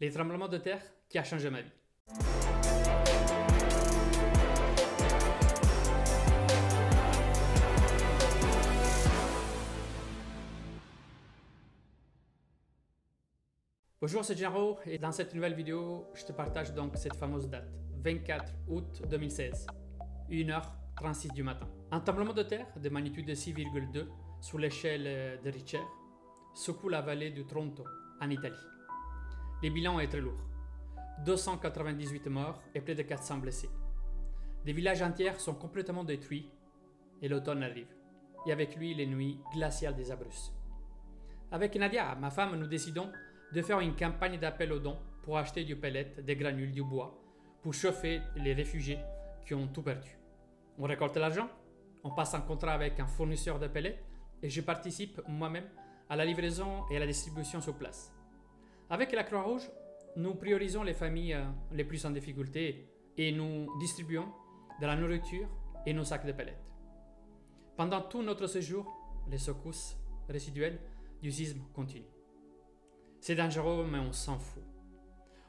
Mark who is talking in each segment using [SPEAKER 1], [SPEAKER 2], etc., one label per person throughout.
[SPEAKER 1] Les tremblements de terre qui a changé ma vie. Bonjour, c'est Gennaro et dans cette nouvelle vidéo, je te partage donc cette fameuse date, 24 août 2016, 1h36 du matin. Un tremblement de terre de magnitude de 6,2 sur l'échelle de Richter secoue la vallée du Tronto en Italie. Le bilan est très lourd, 298 morts et près de 400 blessés. Des villages entiers sont complètement détruits et l'automne arrive, et avec lui les nuits glaciales des Abruzzes. Avec Nadia, ma femme, nous décidons de faire une campagne d'appel aux dons pour acheter du pellet, des granules, du bois, pour chauffer les réfugiés qui ont tout perdu. On récolte l'argent, on passe un contrat avec un fournisseur de pellets et je participe moi-même à la livraison et à la distribution sur place. Avec la Croix-Rouge, nous priorisons les familles les plus en difficulté et nous distribuons de la nourriture et nos sacs de pellets. Pendant tout notre séjour, les secousses résiduelles du sisme continuent. C'est dangereux, mais on s'en fout.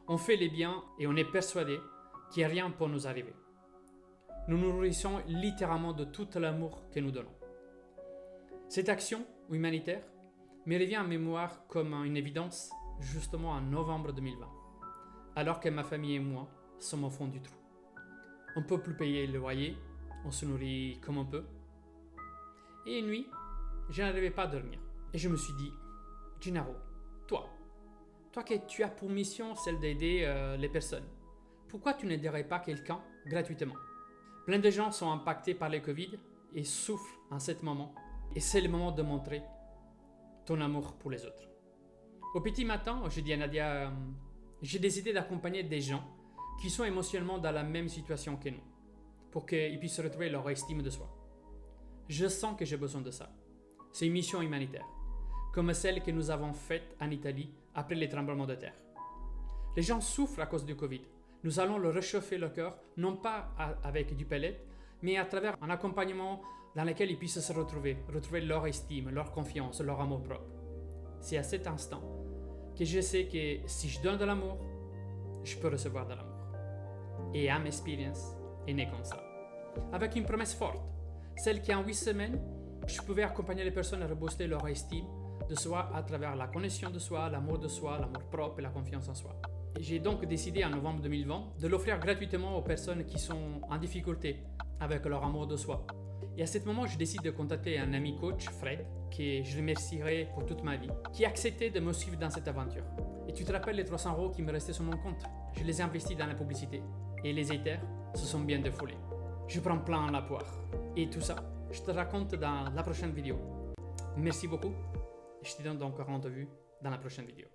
[SPEAKER 1] On fait les biens et on est persuadé qu'il n'y a rien pour nous arriver. Nous nous nourrissons littéralement de tout l'amour que nous donnons. Cette action humanitaire me revient en mémoire comme une évidence justement en novembre 2020, alors que ma famille et moi sommes au fond du trou. On ne peut plus payer le loyer, on se nourrit comme on peut. Et une nuit, je n'arrivais pas à dormir. Et je me suis dit, Gennaro, toi que tu as pour mission celle d'aider les personnes, pourquoi tu n'aiderais pas quelqu'un gratuitement? Plein de gens sont impactés par le Covid et souffrent en ce moment. Et c'est le moment de montrer ton amour pour les autres. Au petit matin, je dis à Nadia, j'ai décidé d'accompagner des gens qui sont émotionnellement dans la même situation que nous, pour qu'ils puissent retrouver leur estime de soi. Je sens que j'ai besoin de ça. C'est une mission humanitaire, comme celle que nous avons faite en Italie après les tremblements de terre. Les gens souffrent à cause du Covid. Nous allons leur réchauffer le cœur, non pas avec du pellet, mais à travers un accompagnement dans lequel ils puissent se retrouver leur estime, leur confiance, leur amour propre. C'est à cet instant que je sais que si je donne de l'amour, je peux recevoir de l'amour. Et Am Experience est né comme ça. Avec une promesse forte, celle qu'en 8 semaines, je pouvais accompagner les personnes à rebooster leur estime de soi à travers la connexion de soi, l'amour de soi, l'amour propre et la confiance en soi. J'ai donc décidé en novembre 2020 de l'offrir gratuitement aux personnes qui sont en difficulté avec leur amour de soi. Et à ce moment, je décide de contacter un ami coach, Fred, que je remercierai pour toute ma vie, qui a accepté de me suivre dans cette aventure. Et tu te rappelles les 300 € qui me restaient sur mon compte? Je les ai investis dans la publicité. Et les haters se sont bien défoulés. Je prends plein la poire. Et tout ça, je te raconte dans la prochaine vidéo. Merci beaucoup. Je te donne donc rendez-vous dans la prochaine vidéo.